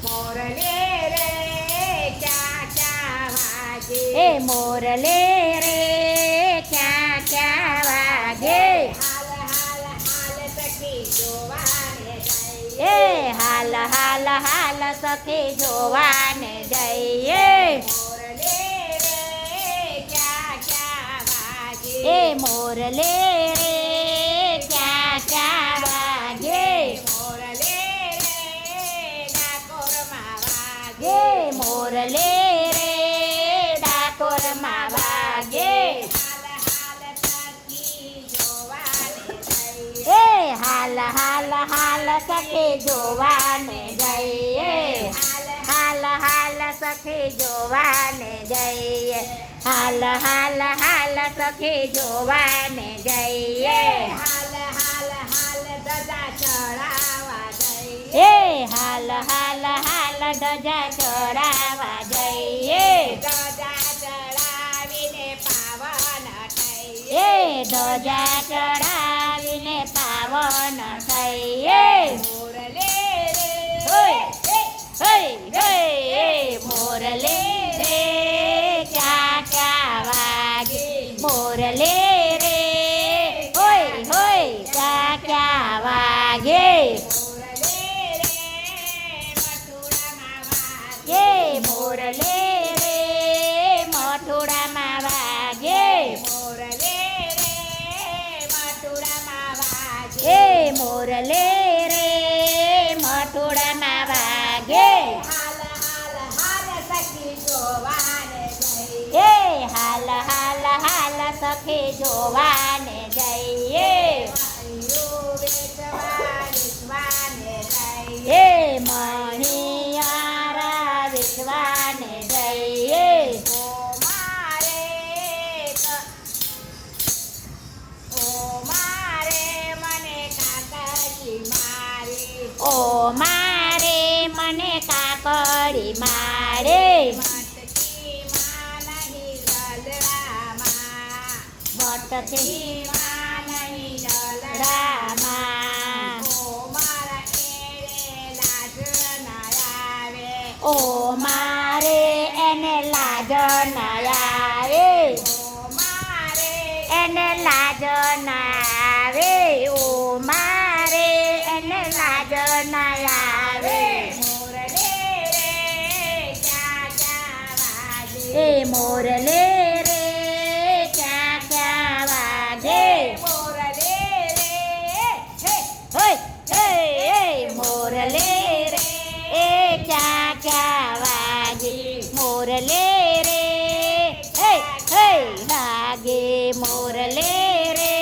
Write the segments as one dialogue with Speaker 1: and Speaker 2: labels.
Speaker 1: Morley રે ક્યાં ક્યાં વાગે
Speaker 2: એ મોરલે રે ક્યાં ક્યાં વાગે
Speaker 1: હાલ હાલ હાલ સખી જોવાને જઈએ
Speaker 2: એ હાલ હાલ હાલ સખી જોવાને જઈએ
Speaker 1: મોરલે રે ક્યાં ક્યાં વાગે
Speaker 2: એ મોરલે રે ક્યાં ક્યાં વાગે
Speaker 1: મોરલે રે ડાકોરમાં વાગે
Speaker 2: એ મોરલે રે ડાકોરમાં વાગે
Speaker 1: હાલ હાલ સખી જોવાને જઈએ
Speaker 2: એ હાલ હાલ હાલ સખી જોવાને જઈએ હાલ હાલ સખી જોવાને જઈએ હાલ હાલ હાલ સખી જોવાને જઈએ
Speaker 1: હાલ હાલ હાલ ધજા ચડાવવા જઈએ
Speaker 2: એ હાલ હાલ હાલ ધજા ચડાવવા જઈએ
Speaker 1: ધજા ચડાવીને પાવન થઈએ
Speaker 2: એ ધજા ચડાવીને પાવન થઈએ
Speaker 1: મોરલે રે
Speaker 2: હોય હોય હોય મોરલે રે ક્યાં ક્યાં વાગે મોરલે રે હોય હોય ક્યાં ક્યાં વાગે
Speaker 1: મોરલે રે મથુરામાં વાગે
Speaker 2: મોરલે રે
Speaker 1: મથુરામાં વાગે
Speaker 2: એ મોરલે રે મથુરામાં વાગે
Speaker 1: હાલ હાલ હાલ સખી જોવાને જઈએ
Speaker 2: એ હાલ હાલ હાલ સખી જોવાને જઈએ
Speaker 1: વાયુ વેચવા વિશ્વાને જઈએ
Speaker 2: એ મણિયારા વિશ્વાને જઈએ
Speaker 1: ઓ મારે મને કાકાજી મારી
Speaker 2: ઓ મારે મને કાકડી મારે
Speaker 1: મટકી માં નહીં દલડામાં
Speaker 2: બટકી
Speaker 1: માં નહીં દલડા
Speaker 2: રામા
Speaker 1: ઓ મારા એરે લાજ ના આવે
Speaker 2: ઓ મારે એને લાજ ન આવે
Speaker 1: ઓ મારે
Speaker 2: એને લાજ ન આવે ઓ મારે એને લાજ ન આવે
Speaker 1: મોરલે રે ક્યાં ક્યાં વાગે
Speaker 2: એ મોરલે રે ક્યાં ક્યાં વાગે
Speaker 1: મોરલે રે
Speaker 2: હોય એ મોરલે રે એ ક્યાં ક્યાં વાગે મોરલે રે હે હે વાગે મોરલે રે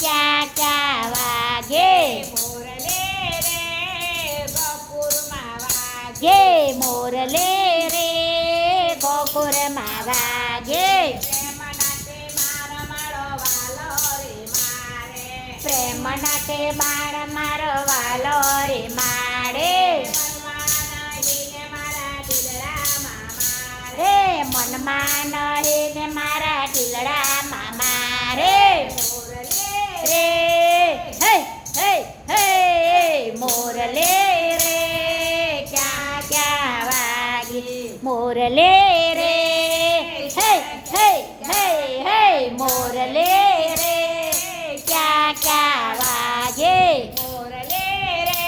Speaker 2: ક્યાં ક્યાં વાગે
Speaker 1: મોરલે રે બપોરમાં વાગે
Speaker 2: ગે મોરલે રે ગોકુળમાં વાગે
Speaker 1: પ્રેમ નાતે મારો વાલો રે મારે
Speaker 2: પ્રેમ નાતે બાળ મારો વાલો રે મારે
Speaker 1: મનમાં નહીં ને મારા દિલડામાં મારે
Speaker 2: રે મનમાં રહીને મારા ઢીલડામાં મારે
Speaker 1: મોરલે
Speaker 2: રે હે હે હે મોરલે રે ક્યાં ક્યાં વાગે મોરલે રે હે હે હે હે મોરલે રે ક્યાં ક્યાં વાગે
Speaker 1: મોરલે રે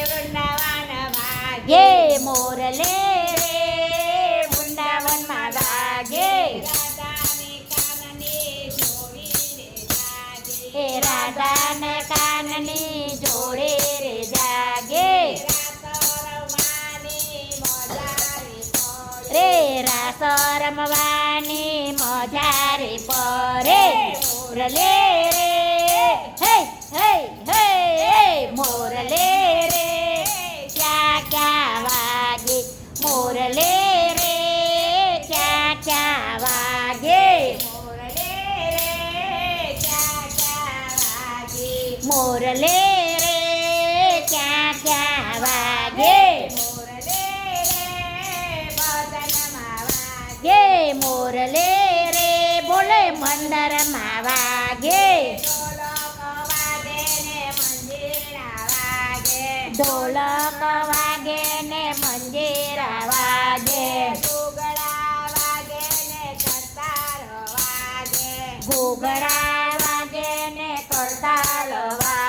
Speaker 1: વૃંદાવન વાગે
Speaker 2: ગે મોરલે રે વૃંદાવનમાં વાગે
Speaker 1: રાધાને કાનને જોડીને જાગે
Speaker 2: એ રાધાને કાનની જોડે રે જાગે રે રાસ રમવાની મજા રે પરે મોરલે રે હે હે હે મોરલે રે ક્યાં ક્યાં વાગે મોરલે રે ક્યાં ક્યાં વાગે મોરલે રે ક્યાં ક્યાં વાગે ગે મોરલે રે બોલે મંદરમાં વાગે ઢોલક વાગે ને ઘૂઘરા વાગે ને કરતાલ વાગે